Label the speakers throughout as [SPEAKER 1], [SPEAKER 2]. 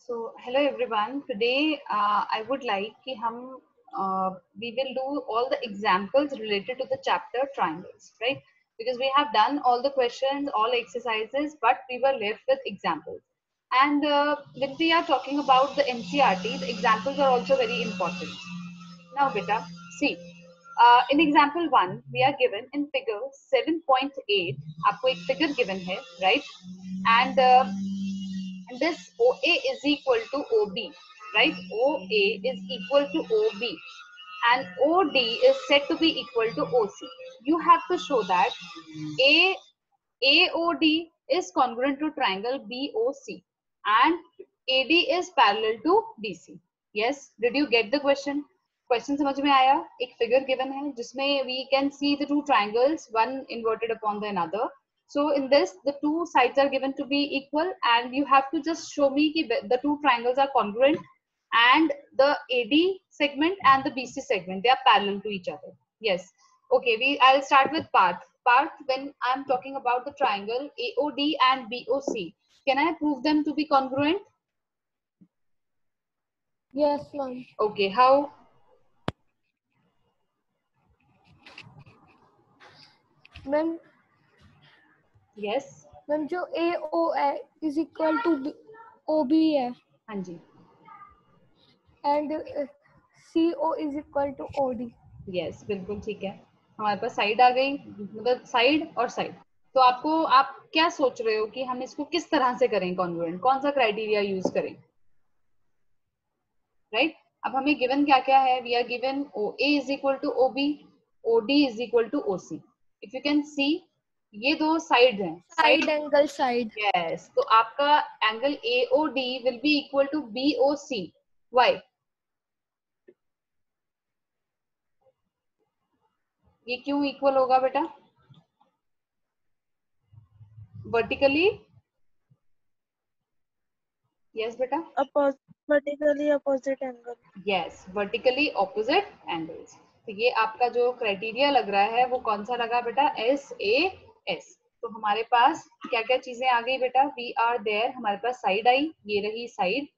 [SPEAKER 1] So hello everyone. Today I would like कि हम we will do all the examples related to the chapter triangles, right? Because we have done all the questions, all exercises, but we were left with examples. And when we are talking about the NCERT, the examples are also very important. Now, beta, see. In example 1, we are given in figure 7.8. आपको एक figure given है, right? And this OA is equal to OB, right? OA is equal to OB and OD is said to be equal to OC. You have to show that AOD is congruent to triangle BOC and AD is parallel to BC. Yes, did you get the question? Question समझ में आया? एक figure given है जिसमें we can see the two triangles, one inverted upon the another. So in this, the two sides are given to be equal, and you have to just show me that the two triangles are congruent, and the AD segment and the BC segment, they are parallel to each other. Yes. Okay. I'll start with Parth. Parth, when I'm talking about the triangle AOD and BOC, can I prove them to be congruent?
[SPEAKER 2] Yes, ma'am.
[SPEAKER 1] Okay. How?
[SPEAKER 2] Ma'am,
[SPEAKER 1] Yes.
[SPEAKER 2] Ma'am जो AO है is equal to OB है
[SPEAKER 1] हाँ जी.
[SPEAKER 2] and CO is equal to OD.
[SPEAKER 1] Yes, बिल्कुल ठीक है. हमारे पास side आ गई, मतलब साइड और साइड. तो आप क्या सोच रहे हो कि हम इसको किस तरह से करें कॉन्ग्रुएंट? कौन सा क्राइटेरिया यूज करें? राइट? अब हमें गिवन क्या क्या है? We are given OA is equal to OB, OD is equal to OC. If you can see, ये दो साइड हैं.
[SPEAKER 2] Side angle side.
[SPEAKER 1] यस. तो आपका angle AOD will be equal to BOC. Why? ये क्यों इक्वल होगा बेटा? Vertically? Yes बेटा.
[SPEAKER 2] Vertically opposite angle.
[SPEAKER 1] Yes, vertically opposite angles. तो ये आपका जो क्राइटेरिया लग रहा है वो कौन सा लगा बेटा? SAS. तो हमारे पास क्या क्या चीजें आ गई बेटा? We are there. हमारे पास साइड आई, ये रही साइड,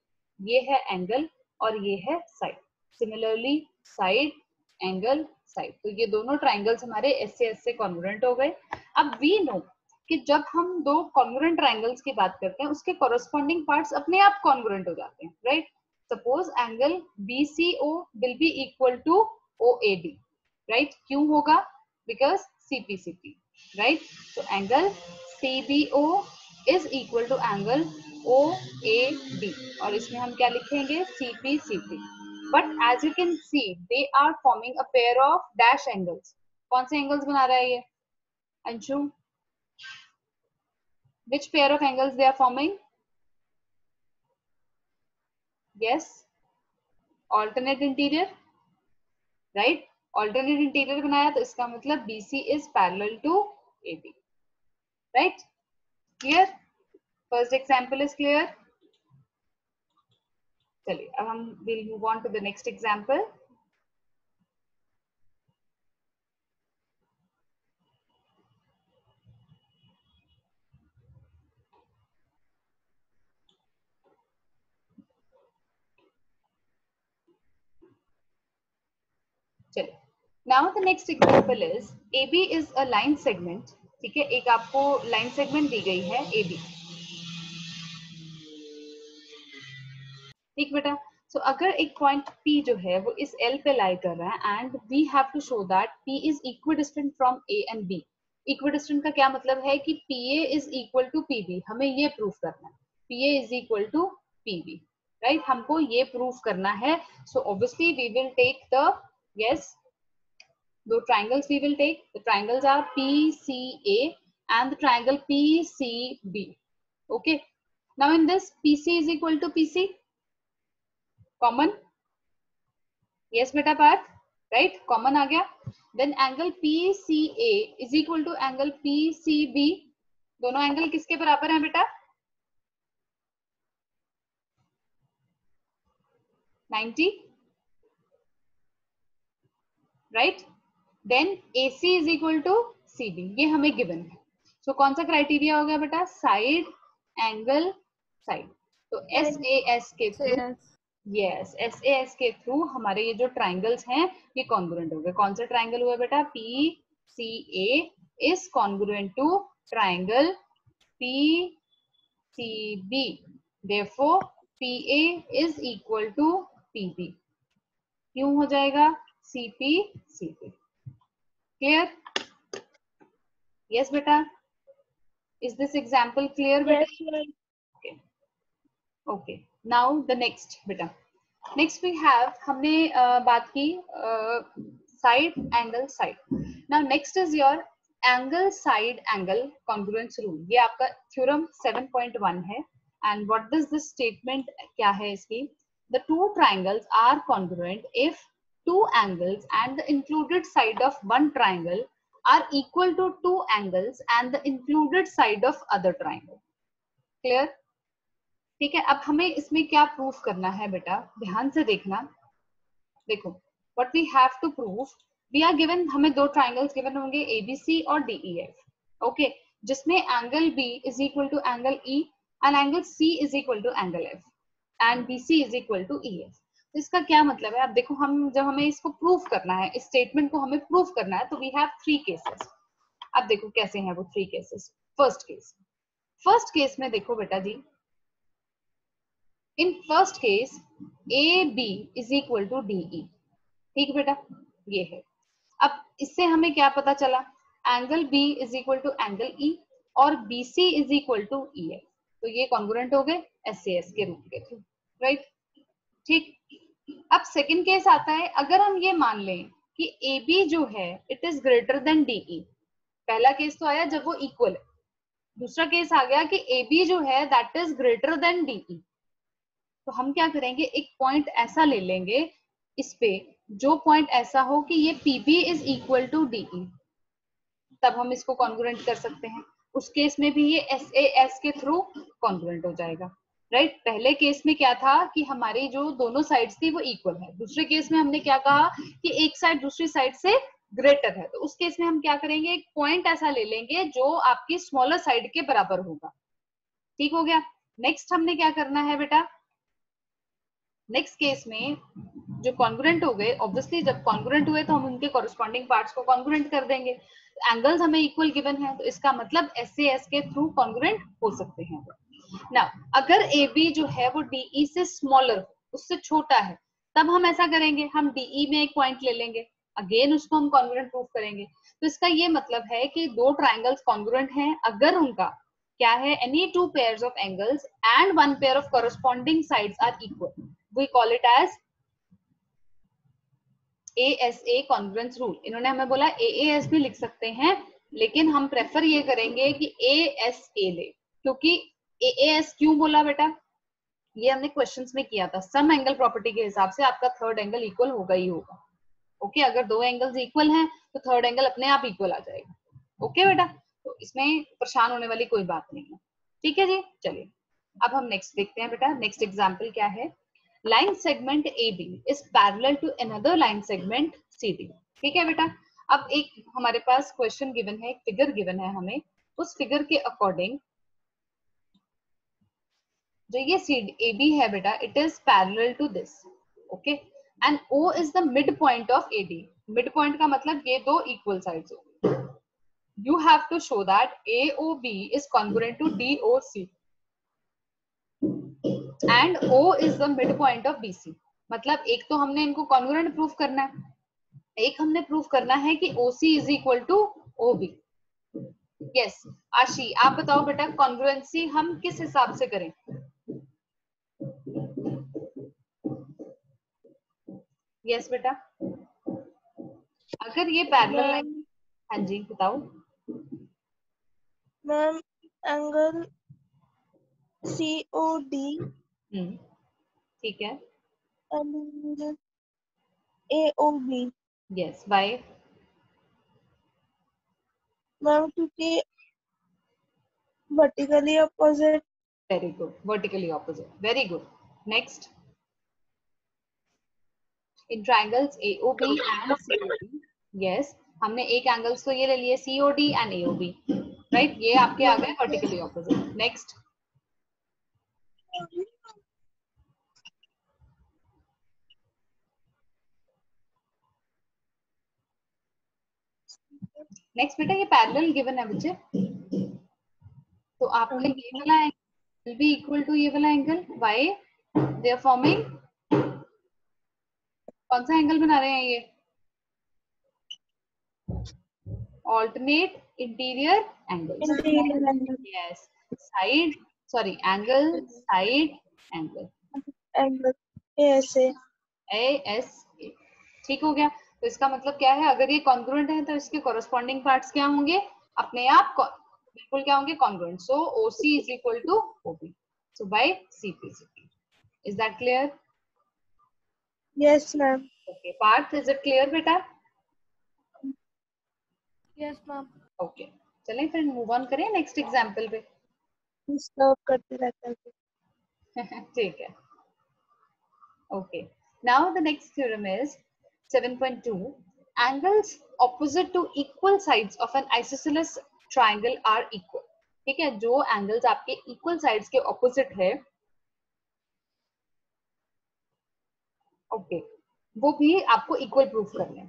[SPEAKER 1] ये है एंगल और ये है side. Similarly side, angle, side. तो ये दोनों ट्राइंगल्स हमारे SAS से कॉन्ग्रुएंट हो गए. अब वी नो कि जब हम दो कॉन्ग्रुएंट ट्राइंगल्स की बात करते हैं उसके कॉरेस्पॉन्डिंग पार्ट्स अपने आप कॉन्ग्रुएंट हो जाते हैं, right? Suppose angle BCO will be equal to OAD, right? क्यों होगा? Because CPCP, right? So angle CBO is equal to angle OAD और इसमें हम क्या लिखेंगे? CPCP. But as you can see, they are forming a pair of dash angles. कौन से angles बना रहा है ये? Anshu? Which pair of angles they are forming? Yes. Alternate interior, right? Alternate interior बनाया तो इसका मतलब BC is parallel to AB, right? Clear? First example is clear. चलिए अब हम will move on to the next example. चलिए. Now the next example is AB is a line segment. ठीक है, एक आपको line segment दी गई है AB. ठीक बेटा. So अगर एक पॉइंट P जो है वो इस L पे लाई कर रहा है and we have to show that P is equidistant from A and B. Equidistant का क्या मतलब है कि PA is equal to PB. हमें ये प्रूफ करना है. PA is equal to PB, right? हमको ये प्रूफ करना है. So obviously we will take the, yes, the triangles we will take. The triangles are PCA and the triangle PCB. Okay. Now in this PC is equal to PC. Common? Yes बेटा Parth, right? Common आ गया. Then angle PCA is equal to angle PCB. दोनों angle किसके बराबर हैं बेटा? 90, right? Then AC is equal to CD. ये हमें गिवन है. सो कौन सा क्राइटेरिया हो गया बेटा? Side, angle, side. तो SAS के थ्रू, यस SAS के थ्रू हमारे ये जो ट्राइंगल्स हैं ये कॉन्ग्रुएंट हो गए। कौन सा ट्राइंगल हुआ बेटा? PCA is congruent to triangle PCB, therefore PA is equal to PB। क्यों हो जाएगा? CP clear? यस बेटा, इज दिस एग्जाम्पल क्लियर बेटा? ओके, नाउ द नेक्स्ट बेटा, नेक्स्ट वी हैव, हमने बात की side angle side. Now next is your angle side angle congruence rule. ये आपका थ्योरम 7.1 है। And what does this statement क्या है इसकी? The two triangles are congruent if two angles and the included side of one triangle are equal to two angles and the included side of other triangle। Clear? ठीक है, अब हमें इसमें क्या proof करना है बेटा? ध्यान से देखना। देखो, what we have to prove, we are given, हमें दो ट्राइंगल्स गिवन होंगे ABC और DEF। ओके, जिसमें angle B is equal to angle E and angle C is equal to angle F and BC is equal to EF। इसका क्या मतलब है? अब देखो, हम जब हमें इसको प्रूफ करना है, इस स्टेटमेंट को हमें प्रूफ करना है, तो वी हैव थ्री केसेस। अब देखो कैसे हैं वो थ्री केसेस। फर्स्ट केस में देखो बेटा जी, in first case AB is equal to DE। ठीक बेटा, ये है। अब इससे हमें क्या पता चला? Angle B is equal to angle E और BC is equal to EF। तो ये कॉन्ग्रुएंट हो गए SAS के रूल के थ्रू, राइट? ठीक। अब सेकंड केस आता है, अगर हम ये मान लें कि AB जो है it is greater than DE। पहला केस तो आया जब वो इक्वल है, दूसरा केस आ गया कि AB जो है that is greater than DE। तो हम क्या करेंगे, एक पॉइंट ऐसा ले लेंगे इस पे जो पॉइंट ऐसा हो कि ये PB is equal to DE, तब हम इसको कॉन्ग्रुएंट कर सकते हैं। उस केस में भी ये SAS के थ्रू कॉन्ग्रुएंट हो जाएगा, राइट? पहले केस में क्या था कि हमारी जो दोनों साइड्स थी वो इक्वल है। दूसरे केस में हमने क्या कहा कि एक साइड दूसरी साइड से ग्रेटर है। तो उस केस में हम क्या करेंगे, एक पॉइंट ऐसा ले लेंगे जो आपकी स्मॉलर साइड के बराबर होगा। ठीक हो गया। नेक्स्ट हमने क्या करना है बेटा? नेक्स्ट केस में जो कॉन्ग्रुएंट हो गए, ऑब्वियसली जब कॉन्ग्रुएंट हुए तो हम उनके कॉरेस्पॉन्डिंग पार्ट्स को कॉन्ग्रुएंट कर देंगे। एंगल्स हमें इक्वल गिवन है, तो इसका मतलब SAS के थ्रू कॉन्ग्रुएंट हो सकते हैं। नाउ अगर AB जो है वो DE से स्मॉलर, उससे छोटा है, तब हम ऐसा करेंगे, हम DE में एक पॉइंट ले लेंगे, अगेन उसको हम कॉन्ग्रुएंट प्रूफ करेंगे। तो इसका ये मतलब है कि दो ट्राइंगल्स कॉन्ग्रुएंट हैं अगर उनका क्या है, any two pairs of angles and one pair of corresponding sides are equal, we call it as ASA congruence rule. इन्होंने हमें बोला AAS भी लिख सकते हैं, लेकिन हम प्रेफर ये करेंगे कि ASA ले। क्योंकि AAS क्यों बोला बेटा? ये हमने क्वेश्चंस में किया था, सम एंगल प्रॉपर्टी के हिसाब से आपका थर्ड एंगल इक्वल होगा ही होगा। ओके, अगर दो एंगल्स इक्वल हैं तो थर्ड एंगल अपने आप इक्वल आ जाएगा। ओके बेटा, तो इसमें परेशान होने वाली कोई बात नहीं है। ठीक है जी, चलिए अब हम नेक्स्ट देखते हैं बेटा। नेक्स्ट एग्जाम्पल क्या है? Line segment AB is parallel to another line segment CD। ठीक है बेटा, अब एक हमारे पास क्वेश्चन गिवन है, एक फिगर गिवन है हमें, उस फिगर के अकॉर्डिंग जो ये AB है बेटा, it is parallel to this. Okay, and O is the midpoint of AD। Midpoint का मतलब ये दो इक्वल साइड्स हो। You have to show that AOB is congruent to DOC and O is the midpoint of BC। मतलब एक तो हमने इनको कॉन्ग्रुएंट प्रूफ करना है, एक हमने प्रूफ करना है कि OC is equal to OB। Yes Ashi, आप बताओ बेटा कॉन्ग्रुएंसी हम किस हिसाब से करें? यस बेटा, अगर ये पैरेलल लाइन, हाँ जी बताओ
[SPEAKER 3] मैम। एंगल COD
[SPEAKER 1] ठीक है,
[SPEAKER 3] and AOB।
[SPEAKER 1] Yes by
[SPEAKER 3] ma'am क्योंकि vertically opposite.
[SPEAKER 1] Very good, vertically opposite, very good. Next, in triangles AOB and COD, yes हमने एक एंगल्स तो ये ले लिए COD एंड AOB, राइट? ये आपके आ गए वर्टिकली ऑपोजिट। नेक्स्ट, नेक्स्ट बेटा ये पैरेलल गिवन है बच्चे, तो आपका ये वाला angle will be equal to ये वाला angle, why they are forming, कौन सा एंगल बना रहे हैं ये, alternate interior angles,
[SPEAKER 3] Interior angle.
[SPEAKER 1] yes, side, sorry, angle, side angle,
[SPEAKER 3] Angle. ASA.
[SPEAKER 1] ASA, ठीक हो गया। तो इसका मतलब क्या है, अगर ये कॉन्ग्रुएंट है तो इसके कॉरेस्पॉन्डिंग पार्ट्स क्या होंगे, अपने आप बिल्कुल क्या होंगे, congruent. So OC is equal to OB, so by CP, is that clear?
[SPEAKER 3] Yes, ma'am.
[SPEAKER 1] Okay, Parth, is it clear बेटा?
[SPEAKER 2] Yes ma'am.
[SPEAKER 1] Okay, चलें फिर मूव ऑन करें नेक्स्ट एग्जांपल पे।
[SPEAKER 3] डिस्टर्ब करते रहता है।
[SPEAKER 1] ठीक है। Okay, now the next theorem is 7.2. Angles opposite to equal sides of an isosceles triangle are equal. ठीक है, जो एंगल्स आपके इक्वल साइड्स के ऑपोजिट है, ओके, वो भी आपको इक्वल प्रूफ करने हैं।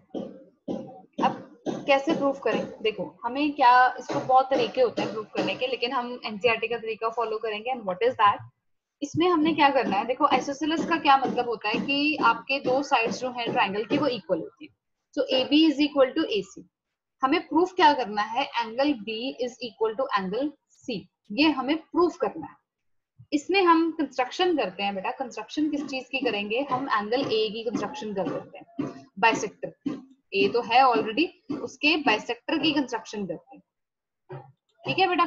[SPEAKER 1] अब कैसे प्रूफ करें, देखो हमें क्या, इसको बहुत तरीके होते हैं प्रूफ करने के, लेकिन हम एनसीईआरटी का तरीका फॉलो करेंगे। एंड व्हाट इज दैट, इसमें हमने क्या करना है, देखो आइसोसेलेस का क्या मतलब होता है कि आपके दो साइड्स जो हैं ट्राइंगल की वो इक्वल होती है। So AB is equal to AC। हमें प्रूफ क्या करना है, angle B is equal to angle C, ये हमें प्रूफ करना है। इसमें हम कंस्ट्रक्शन करते हैं बेटा, कंस्ट्रक्शन किस चीज की करेंगे, हम एंगल A की कंस्ट्रक्शन कर देते हैं, बाइसेक्टर। A तो है ऑलरेडी, उसके बाइसेक्टर की कंस्ट्रक्शन करते हैं, ठीक है बेटा।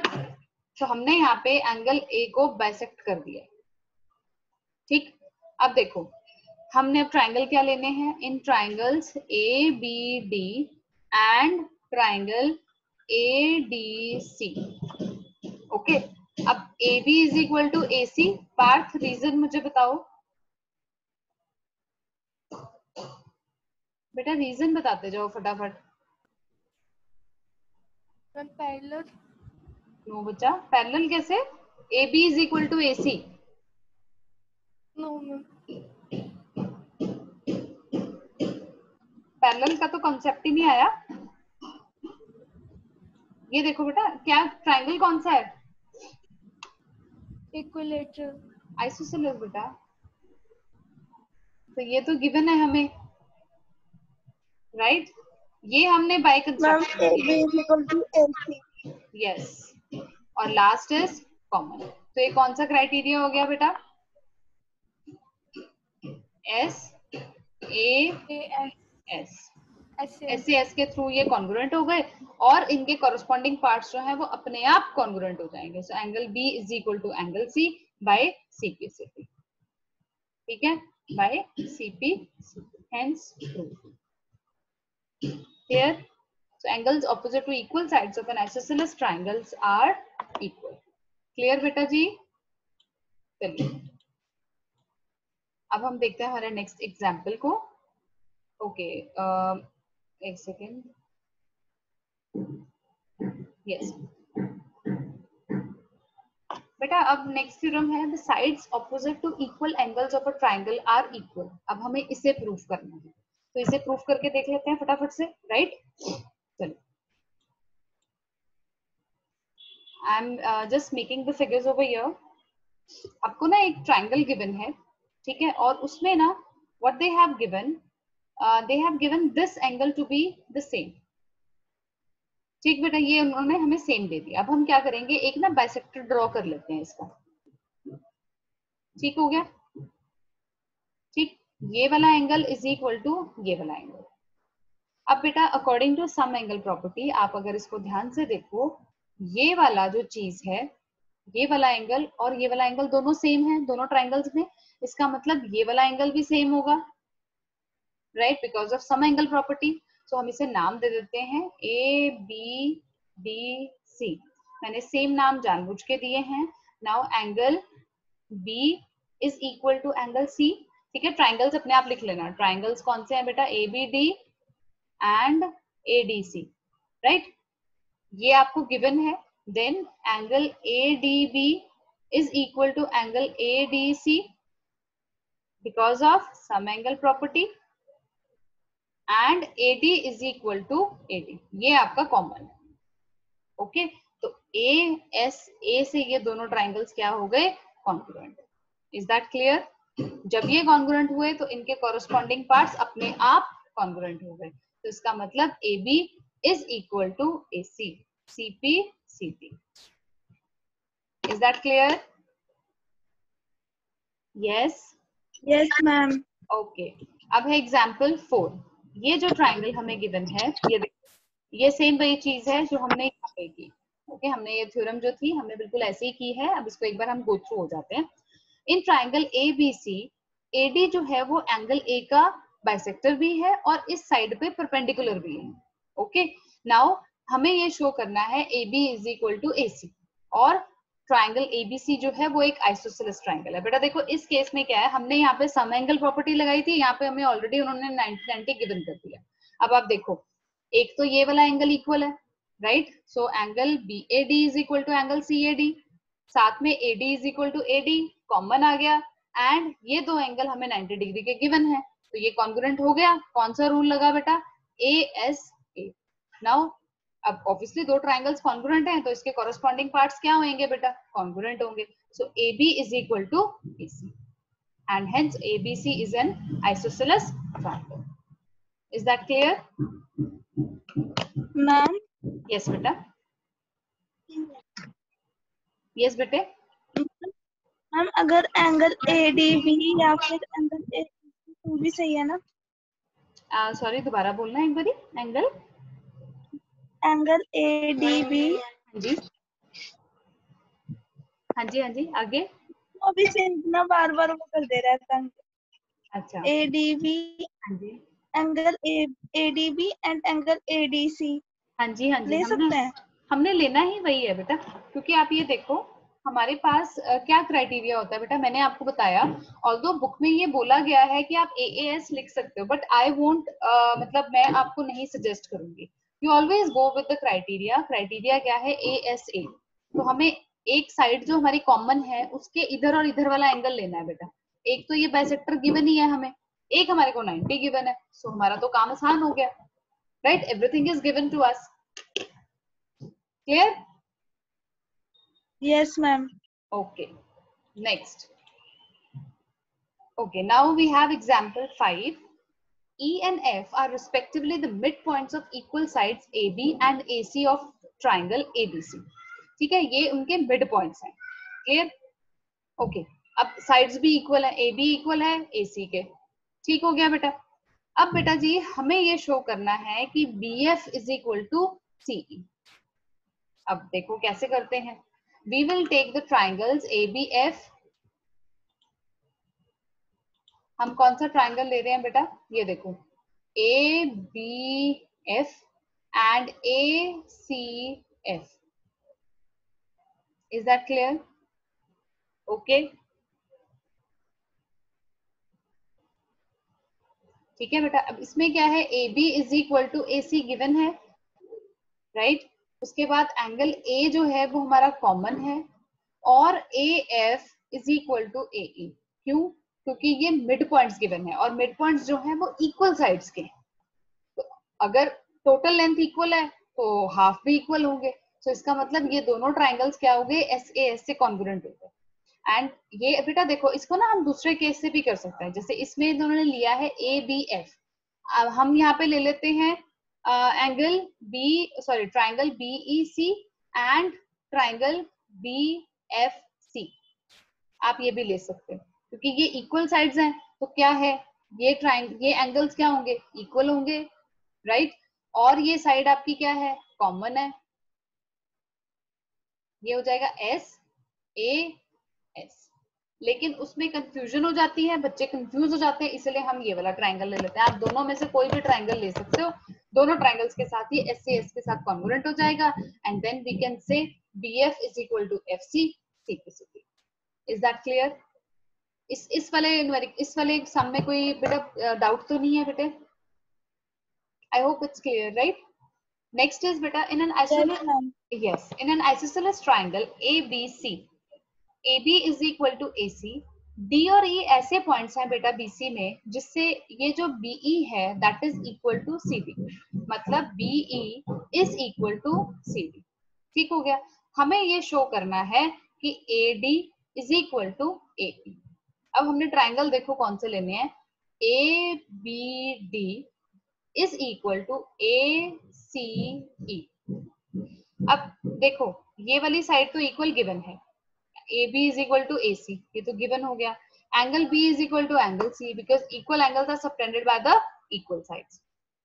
[SPEAKER 1] तो हमने यहाँ पे एंगल A को बाइसेक्ट कर दिया, ठीक। अब देखो हमने अब ट्राइंगल क्या लेने हैं, in triangles ABD and triangle ADC, okay. अब AB is equal to AC। Parth reason मुझे बताओ बेटा, रीजन बताते जाओ फटाफट।
[SPEAKER 2] Ma'am parallel.
[SPEAKER 1] नो बच्चा, पैरेलल कैसे, AB is equal to AC।
[SPEAKER 2] No ma'am.
[SPEAKER 1] Parallel का तो कॉन्सेप्ट ही नहीं आया। ये देखो बेटा, क्या ट्राइंगल कौन सा है,
[SPEAKER 2] इक्विलेटरल।
[SPEAKER 1] आइसोसेलेस बेटा, तो ये तो गिवन है हमें, राइट ये हमने by
[SPEAKER 3] Ma'am,
[SPEAKER 1] construction
[SPEAKER 3] AB is equal to AC.
[SPEAKER 1] Yes, और लास्ट इज कॉमन। तो ये कौन सा क्राइटेरिया हो गया बेटा, SAS, SAS के थ्रू ये कॉन्ग्रुएंट हो गए, और इनके कॉरेस्पॉन्डिंग पार्ट्स जो हैं वो अपने आप कॉन्ग्रुएंट हो जाएंगे। So angle B is equal to angle C by CP, ठीक है, by CP, hence proof. Here, so angles opposite to equal sides of an isosceles triangles are equal. Clear बेटा जी? चलिए अब हम देखते हैं हमारे नेक्स्ट एग्जाम्पल को। ओके, एक सेकेंड, यस बेटा, अब नेक्स्ट थ्योरम है, the sides opposite to equal angles of a triangle are equal. अब हमें इसे प्रूफ करना है, तो इसे प्रूफ करके देख लेते हैं फटाफट से, राइट। चलिए, I am just making the figures over here. आपको ना एक ट्राइंगल गिवन है, ठीक है, और उसमें ना what they have given this angle to be the same, ठीक बेटा, ये उन्होंने हमें सेम दे दिया। अब हम क्या करेंगे, एक ना बाइसेक्टर ड्रॉ कर लेते हैं इसका, ठीक हो गया, ठीक, ये वाला एंगल इज इक्वल टू ये वाला एंगल। अब बेटा according to sum angle property, आप अगर इसको ध्यान से देखो, ये वाला जो चीज है, ये वाला एंगल और ये वाला एंगल दोनों सेम है दोनों ट्राइंगल्स में, इसका मतलब ये वाला एंगल भी सेम होगा, right, because of some angle property. So हम इसे नाम दे देते हैं ABDC। मैंने सेम नाम जानबूझ के दिए हैं। Now angle B is equal to angle C, ठीक है। ट्राइंगल्स अपने आप लिख लेना, ट्राइंगल्स कौन से हैं बेटा, ABD एंड ADC, राइट, ये आपको गिवन है। Then angle ADB is equal to angle ADC because of some angle property, and AD is equal to AD, ये आपका कॉमन है। ओके, तो ASA से ये दोनों ट्राइंगल्स क्या हो गए, कॉन्ग्रुएंट। Is that clear? जब ये कॉन्ग्रुएंट हुए तो इनके कॉरेस्पॉन्डिंग पार्ट्स अपने आप कॉन्ग्रुएंट हो गए, तो इसका मतलब AB is equal to AC, CP CP। Is that clear? Yes,
[SPEAKER 3] Yes, ma'am.
[SPEAKER 1] Okay. अब है एग्जाम्पल 4। ये जो ट्राइंगल हमें गिवन है, ये देखो, ये सेम वही चीज है जो हमने यहाँ पे की। ओके, हमने ये थ्योरम जो थी हमने बिल्कुल ऐसे ही की है। अब इसको एक बार हम गो थ्रू हो जाते हैं। इन ट्राइंगल ABC, AD जो है वो एंगल A का बाइसेक्टर भी है और इस साइड पे परपेंडिकुलर भी है। ओके, नाउ हमें ये शो करना है AB is equal to AC, और ट्राइंगल ABC जो है वो एक आइसोसेलेस ट्राइंगल है। बेटा देखो, इस केस में क्या है, हमने यहाँ पे सम एंगल प्रॉपर्टी लगाई थी, यहाँ पे हमें ऑलरेडी उन्होंने 90-90 गिवन कर दिया। अब आप देखो, एक तो ये वाला एंगल इक्वल है, right? So angle BAD is equal to angle CAD, साथ में AD is equal to AD, common आ गया, एंड ये दो एंगल हमें 90 डिग्री के गिवन है, तो ये कॉन्ग्रुएंट हो गया। कौन सा रूल लगा बेटा? ASA। नाउ अब ऑब्वियसली दो ट्राइंगल्स कॉन्ग्रुएंट हैं, तो इसके कॉरेस्पॉन्डिंग पार्ट्स क्या होंगे बेटा? कॉन्ग्रुएंट होंगे। So AB is equal to AC, and hence ABC is an isosceles triangle. Is that clear?
[SPEAKER 3] Ma'am.
[SPEAKER 1] Yes बेटा, यस बेटे।
[SPEAKER 3] मैम अगर एंगल ADB या फिर एंगल ACB भी सही है ना?
[SPEAKER 1] सॉरी, दोबारा बोलना एक बारी। एंगल
[SPEAKER 3] ADB
[SPEAKER 1] हाँ जी, हाँ जी, हाँ जी, आगे।
[SPEAKER 3] वो भी सेम ना, बार बार वो कर दे रहा है।
[SPEAKER 1] अच्छा,
[SPEAKER 3] ADB
[SPEAKER 1] हाँ जी,
[SPEAKER 3] angle ADB and angle ADC
[SPEAKER 1] हाँ जी, हाँ जी,
[SPEAKER 3] ले सकते हैं?
[SPEAKER 1] हमने लेना ही वही है बेटा, क्योंकि आप ये देखो हमारे पास क्या क्राइटेरिया होता है बेटा, मैंने आपको बताया। ऑल्दो बुक में ये बोला गया है कि आप AAS लिख सकते हो, बट आई वोंट, मतलब मैं आपको नहीं सजेस्ट करूंगी। You always go with the criteria. Criteria क्या है? ASA। तो हमें एक साइड जो हमारी कॉमन है उसके इधर और इधर वाला एंगल लेना है बेटा। एक तो ये बाइसेक्टर गिवन ही है हमें, एक हमारे को 90 गिवन है, सो हमारा तो काम आसान हो गया, right? Everything is given to us. Clear?
[SPEAKER 3] Yes, ma'am.
[SPEAKER 1] Okay, next. Okay, now we have example 5. E and F are respectively the midpoints of equal sides AB and AC of triangle ABC. ठीक है, ये उनके mid points हैं। Clear? Okay, अब sides भी equal है, AB equal है AC के। ठीक हो गया बेटा। अब बेटा जी हमें ये शो करना है कि BF is equal to CE। अब देखो कैसे करते हैं। We will take the triangles ABF। हम कौन सा ट्राइंगल ले रहे हैं बेटा? ये देखो, ABF and ACF। Is that clear? Okay, ठीक है बेटा। अब इसमें क्या है, AB is equal to AC given है, राइट? उसके बाद एंगल A जो है वो हमारा कॉमन है, और AF is equal to AE। क्यों? क्योंकि ये मिड पॉइंट्स गिवन है, और मिड पॉइंट्स जो है वो इक्वल साइड्स के। तो अगर टोटल लेंथ इक्वल है तो हाफ भी इक्वल होंगे, तो इसका मतलब ये दोनों ट्राइंगल्स क्या हो गए? SAS से कॉन्ग्रुएंट हो गए। एंड ये बेटा देखो, इसको ना हम दूसरे केस से भी कर सकते हैं। जैसे इसमें इन्होंने लिया है ABF, अब हम यहाँ पे ले लेते हैं angle triangle BEC and triangle BFC। आप ये भी ले सकते हैं, क्योंकि ये इक्वल साइड्स हैं, तो क्या है, ये एंगल्स क्या होंगे? इक्वल होंगे, राइट? और ये साइड आपकी क्या है? कॉमन है। ये हो जाएगा SAS। लेकिन उसमें कंफ्यूजन हो जाती है, बच्चे कंफ्यूज हो जाते हैं, इसलिए हम ये वाला ट्राइंगल ले लेते हैं। आप दोनों में से कोई भी ट्राइंगल ले सकते हो, दोनों ट्राइंगल्स के साथ ही SAS के साथ कॉन्ग्रुएंट हो जाएगा, and then we can say BF is equal to FC, CPCP। Is that clear? इस वाले सम में कोई बेटा डाउट तो नहीं है बेटे? I hope it's clear, right? Next is beta in an isosceles.
[SPEAKER 3] Yes, ma'am.
[SPEAKER 1] Yes, in an isosceles triangle ABC, AB is equal to AC. D और ई ऐसे पॉइंट्स हैं बेटा बीसी में जिससे ये जो बीई है that is equal to CD, मतलब BE is equal to CD. ठीक हो गया। हमें ये शो करना है कि AD is equal to AE. अब हमने ट्राइंगल देखो कौन से लेने हैं, A B D is equal to A C E. अब देखो ये वाली साइड तो इक्वल गिवन है, AB is equal to AC, ये तो given हो गया। Angle B is equal to angle C because equal angles are subtended by the equal sides।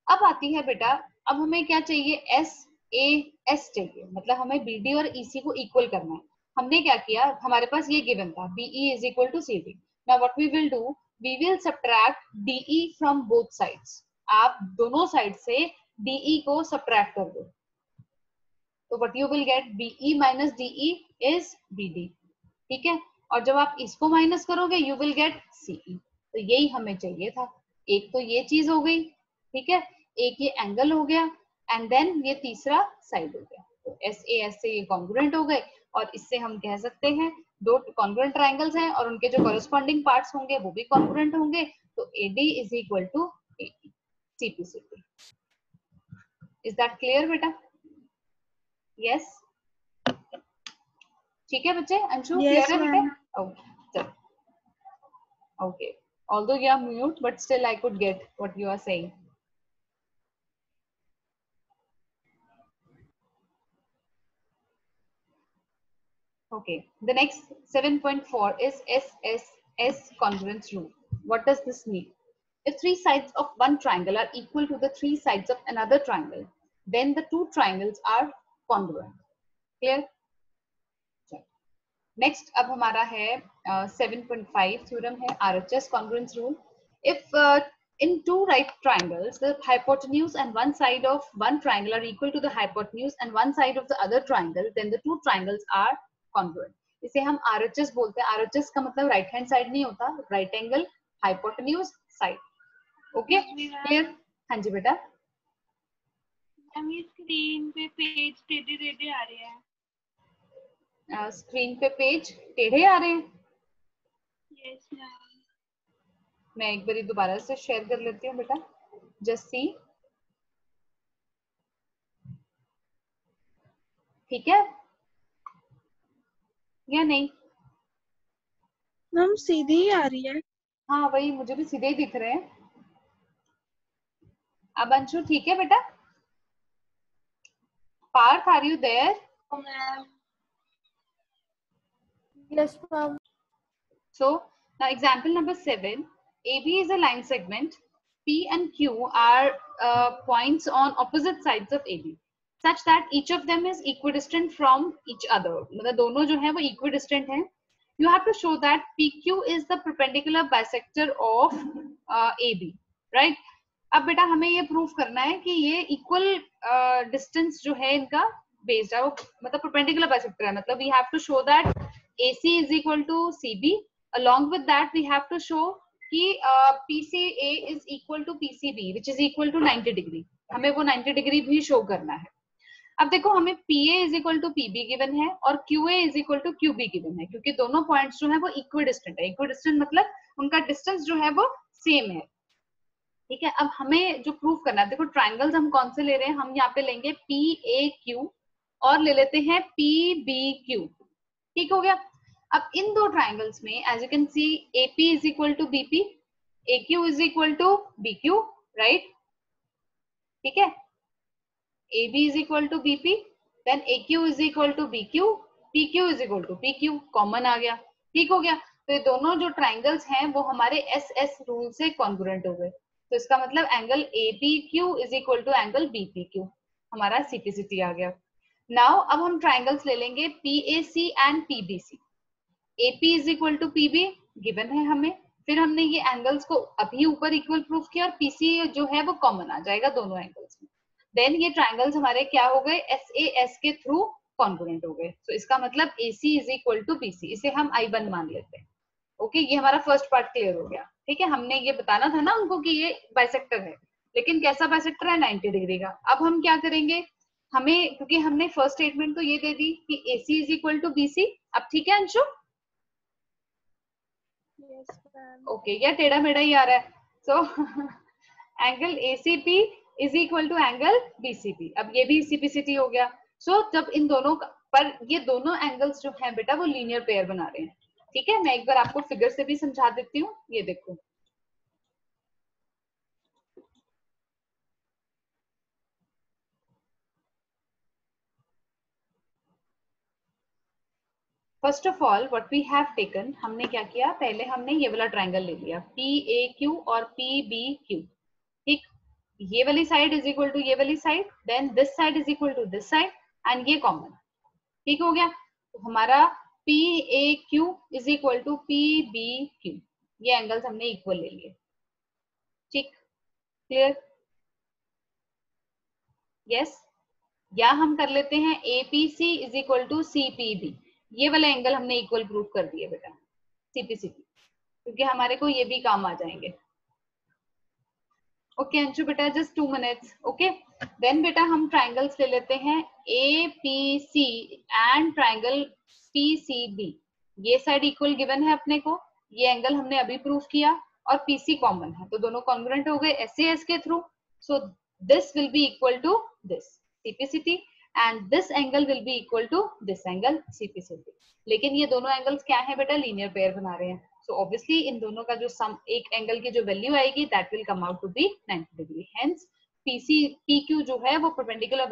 [SPEAKER 1] अब आती है बेटा, अब हमें क्या चाहिए, SAS चाहिए, मतलब हमें BD और EC को इक्वल करना है। हमने क्या किया, हमारे पास ये गिवन था BE is equal to CD। Now what we will do, we will subtract DE from both sides। आप दोनों साइड से DE को सब्ट्रैक्ट कर दो, तो what you will get, BE minus DE is BD। ठीक है, और जब आप इसको माइनस करोगे यू विल गेट सीई। तो यही हमें चाहिए था। एक तो ये चीज हो गई, ठीक है, एक ये एंगल हो गया, एंड देन ये तीसरा साइड हो गया। तो एस ए एस से ये कॉन्ग्रुएंट हो गए, और इससे हम कह सकते हैं दो कॉन्ग्रुएंट ट्राइंगल्स हैं और उनके जो कॉरेस्पॉन्डिंग पार्ट्स होंगे वो भी कॉन्ग्रुएंट होंगे। तो AD is equal to AE, CP. Is that clear बेटा? यस, ठीक है बच्चे, अंशु क्लियर है बेटा? ओके चलो, okay, although you are mute but still I could get what you are saying। Okay, the next 7.4 is SSS congruence rule। What does this mean? If three sides of one triangle are equal to the three sides of another triangle, then the two triangles are congruent। Clear? Next अब हमारा है 7.5 theorem है RHS congruence rule। If in two right triangles the hypotenuse and one side of one triangle are equal to the hypotenuse and one side of the other triangle, then the two triangles are congruent। इसे हम RHS बोलते हैं। RHS का मतलब right hand side नहीं होता, right angle hypotenuse side. Okay clear? हाँ जी बेटा।
[SPEAKER 3] स्क्रीन पे पेज टेढ़े टेढ़े आ रहे हैं।
[SPEAKER 1] स्क्रीन पे पेज टेढ़े आ रहे हैं?
[SPEAKER 3] Yes ma'am.
[SPEAKER 1] मैं एक बार दोबारा से शेयर कर लेती हूँ बेटा, जस्ट सी। ठीक है या नहीं?
[SPEAKER 3] मैम सीधी ही आ रही है।
[SPEAKER 1] हाँ वही, मुझे भी सीधे ही दिख रहे हैं। अब अंशु ठीक है बेटा? Parth are you there?
[SPEAKER 2] Yes, ma'am.
[SPEAKER 1] So now example number 7, AB is a line segment, P and Q are points on opposite sides of AB such that each of them is equidistant from each other। मतलब दोनों जो है वो equidistant हैं। You have to show that PQ is the perpendicular bisector of AB, right? अब बेटा हमें ये प्रूफ करना है कि ये इक्वल डिस्टेंस जो है इनका बेस्ड है, वो मतलब परपेंडिकुलर बाइसेक्टर है। मतलब we have to show that AC is equal to CB। Along with that we have to show कि PCA is equal to PCB which is equal to 90 degree. हमें वो 90 डिग्री भी show करना है। अब देखो हमें PA is equal to PB given है और QA is equal to QB given है, क्योंकि दोनों पॉइंट्स जो है वो इक्विडिस्टेंट है। इक्विडिस्टेंट मतलब उनका डिस्टेंस जो है वो सेम है। ठीक है, अब हमें जो प्रूफ करना है, देखो ट्राइंगल्स हम कौन से ले रहे हैं, हम यहाँ पे लेंगे PAQ और ले लेते हैं PBQ। ठीक हो गया। अब इन दो ट्राइंगल्स में as you can see AP is equal to BP, AQ is equal to BQ, right? ठीक है, AB is equal to BP, then AQ is equal to BQ, PQ is equal to PQ, common आ गया। ठीक हो गया। तो ये दोनों जो ट्राइंगल्स हैं वो हमारे SS रूल से कॉन्ग्रुएंट हो गए। तो इसका मतलब angle APQ is equal to angle BPQ, हमारा CPCT आ गया। नाउ अब हम ट्राइंगल्स ले लेंगे PAC and PBC। AP is equal to PB given है हमें, फिर हमने ये एंगल्स को अभी ऊपर इक्वल प्रूफ किया और PC जो है वो कॉमन आ जाएगा दोनों एंगल्स में। देन ये ट्राइंगल्स हमारे क्या हो गए, SAS के थ्रू कॉन्ग्रुएंट हो गए। तो इसका मतलब AC is equal to BC, इसे हम I1 मान लेते हैं। ओके, ये हमारा फर्स्ट पार्ट क्लियर हो गया। ठीक है, हमने ये बताना था ना उनको कि ये बाइसेक्टर है, लेकिन कैसा बाइसेक्टर है, 90 डिग्री का। अब हम क्या करेंगे, हमें क्योंकि हमने फर्स्ट स्टेटमेंट तो ये दे दी कि AC is equal to BC। अब ठीक है अंशु?
[SPEAKER 3] Yes ma'am.
[SPEAKER 1] ओके, या टेढ़ा मेढ़ा ही आ रहा है? So angle ACP is equal to angle BCP। अब ये भी CPCT हो गया। सो जब इन दोनों पर ये दोनों एंगल्स जो हैं बेटा वो लीनियर पेयर बना रहे हैं। ठीक है, मैं एक बार आपको फिगर से भी समझा देती हूँ। ये देखो, first of all what we have taken, हमने क्या किया, पहले हमने ये वाला ट्रायंगल ले लिया PAQ और PBQ। ठीक, ये वाली साइड इज इक्वल टू ये वाली side, then this side is equal to this side and ये कॉमन। ठीक हो गया, तो हमारा PAQ is equal to PBQ, ये एंगल्स हमने इक्वल ले लिए। ठीक, क्लियर? यस, या हम कर लेते हैं APC is equal to CPB, ये वाले एंगल हमने इक्वल प्रूव कर दिए बेटा CPCT, क्योंकि हमारे को ये भी काम आ जाएंगे। ओके अंशु बेटा, जस्ट 2 मिनट्स। ओके, देन बेटा हम ट्राइंगल्स ले लेते हैं APC एंड ट्राइंगल PCB। ये साइड इक्वल गिवन है अपने को, ये एंगल हमने अभी प्रूव किया और PC कॉमन है, तो दोनों कॉन्ग्रुएंट हो गए SAS के through. So this will be equal to this CPCT and this angle will be equal to this angle CPCT। लेकिन ये दोनों एंगल्स क्या है बेटा, लीनियर पेयर बना रहे हैं। सो ऑब्वियसली इन दोनों का जो सम, एक एंगल की जो वैल्यू आएगी that will come out to be 90 degree. Hence PQ जो है वो परपेंडिकुलर